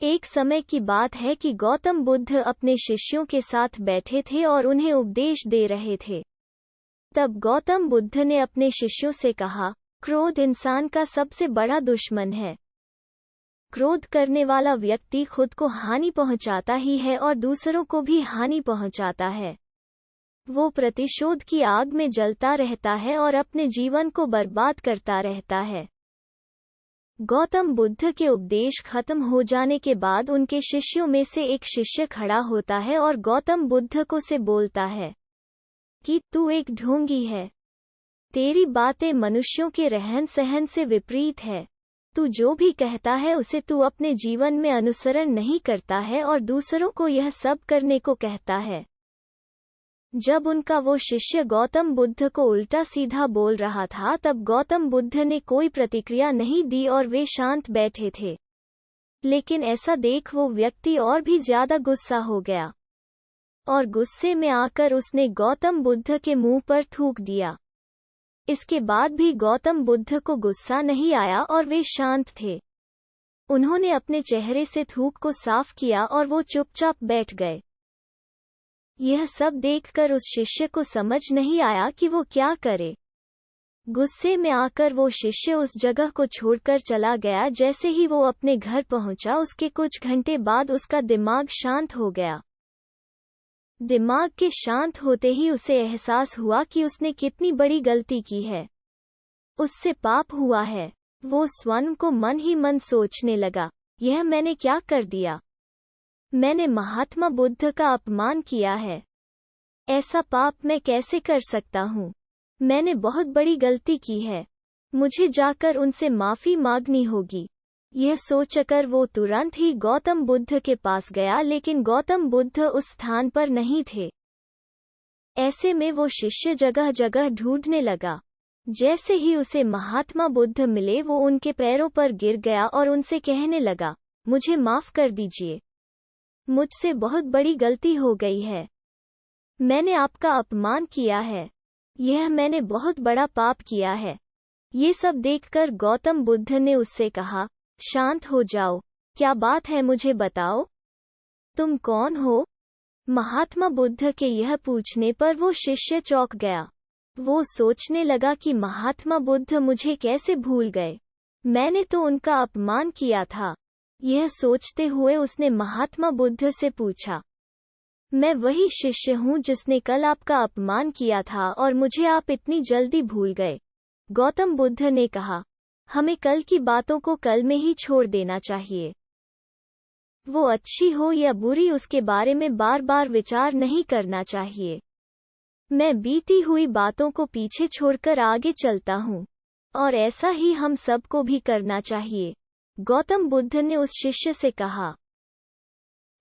एक समय की बात है कि गौतम बुद्ध अपने शिष्यों के साथ बैठे थे और उन्हें उपदेश दे रहे थे। तब गौतम बुद्ध ने अपने शिष्यों से कहा, क्रोध इंसान का सबसे बड़ा दुश्मन है। क्रोध करने वाला व्यक्ति खुद को हानि पहुंचाता ही है और दूसरों को भी हानि पहुंचाता है। वो प्रतिशोध की आग में जलता रहता है और अपने जीवन को बर्बाद करता रहता है। गौतम बुद्ध के उपदेश खत्म हो जाने के बाद उनके शिष्यों में से एक शिष्य खड़ा होता है और गौतम बुद्ध को से बोलता है कि तू एक ढोंगी है। तेरी बातें मनुष्यों के रहन सहन से विपरीत है। तू जो भी कहता है उसे तू अपने जीवन में अनुसरण नहीं करता है और दूसरों को यह सब करने को कहता है। जब उनका वो शिष्य गौतम बुद्ध को उल्टा सीधा बोल रहा था तब गौतम बुद्ध ने कोई प्रतिक्रिया नहीं दी और वे शांत बैठे थे। लेकिन ऐसा देख वो व्यक्ति और भी ज्यादा गुस्सा हो गया और गुस्से में आकर उसने गौतम बुद्ध के मुंह पर थूक दिया। इसके बाद भी गौतम बुद्ध को गुस्सा नहीं आया और वे शांत थे। उन्होंने अपने चेहरे से थूक को साफ किया और वो चुपचाप बैठ गए। यह सब देखकर उस शिष्य को समझ नहीं आया कि वो क्या करे। गुस्से में आकर वो शिष्य उस जगह को छोड़कर चला गया। जैसे ही वो अपने घर पहुंचा उसके कुछ घंटे बाद उसका दिमाग शांत हो गया। दिमाग के शांत होते ही उसे एहसास हुआ कि उसने कितनी बड़ी गलती की है। उससे पाप हुआ है। वो स्वयं को मन ही मन सोचने लगा, यह मैंने क्या कर दिया। मैंने महात्मा बुद्ध का अपमान किया है। ऐसा पाप मैं कैसे कर सकता हूँ। मैंने बहुत बड़ी गलती की है। मुझे जाकर उनसे माफी मांगनी होगी। यह सोचकर वो तुरंत ही गौतम बुद्ध के पास गया, लेकिन गौतम बुद्ध उस स्थान पर नहीं थे। ऐसे में वो शिष्य जगह जगह ढूंढने लगा। जैसे ही उसे महात्मा बुद्ध मिले वो उनके पैरों पर गिर गया और उनसे कहने लगा, मुझे माफ कर दीजिए। मुझसे बहुत बड़ी गलती हो गई है। मैंने आपका अपमान किया है। यह मैंने बहुत बड़ा पाप किया है। ये सब देखकर गौतम बुद्ध ने उससे कहा, शांत हो जाओ। क्या बात है, मुझे बताओ। तुम कौन हो? महात्मा बुद्ध के यह पूछने पर वो शिष्य चौंक गया। वो सोचने लगा कि महात्मा बुद्ध मुझे कैसे भूल गए। मैंने तो उनका अपमान किया था। यह सोचते हुए उसने महात्मा बुद्ध से पूछा, मैं वही शिष्य हूँ जिसने कल आपका अपमान किया था और मुझे आप इतनी जल्दी भूल गए। गौतम बुद्ध ने कहा, हमें कल की बातों को कल में ही छोड़ देना चाहिए। वो अच्छी हो या बुरी उसके बारे में बार बार विचार नहीं करना चाहिए। मैं बीती हुई बातों को पीछे छोड़कर आगे चलता हूँ और ऐसा ही हम सबको भी करना चाहिए। गौतम बुद्ध ने उस शिष्य से कहा।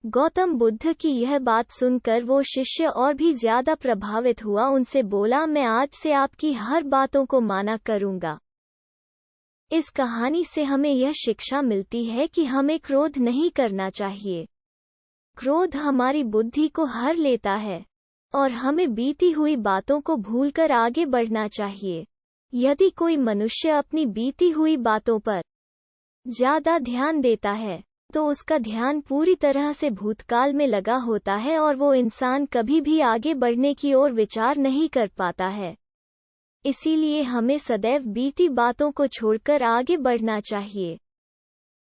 गौतम बुद्ध की यह बात सुनकर वो शिष्य और भी ज्यादा प्रभावित हुआ। उनसे बोला, मैं आज से आपकी हर बातों को माना करूंगा। इस कहानी से हमें यह शिक्षा मिलती है कि हमें क्रोध नहीं करना चाहिए। क्रोध हमारी बुद्धि को हर लेता है और हमें बीती हुई बातों को भूलकर आगे बढ़ना चाहिए। यदि कोई मनुष्य अपनी बीती हुई बातों पर ज्यादा ध्यान देता है तो उसका ध्यान पूरी तरह से भूतकाल में लगा होता है और वो इंसान कभी भी आगे बढ़ने की ओर विचार नहीं कर पाता है। इसीलिए हमें सदैव बीती बातों को छोड़कर आगे बढ़ना चाहिए।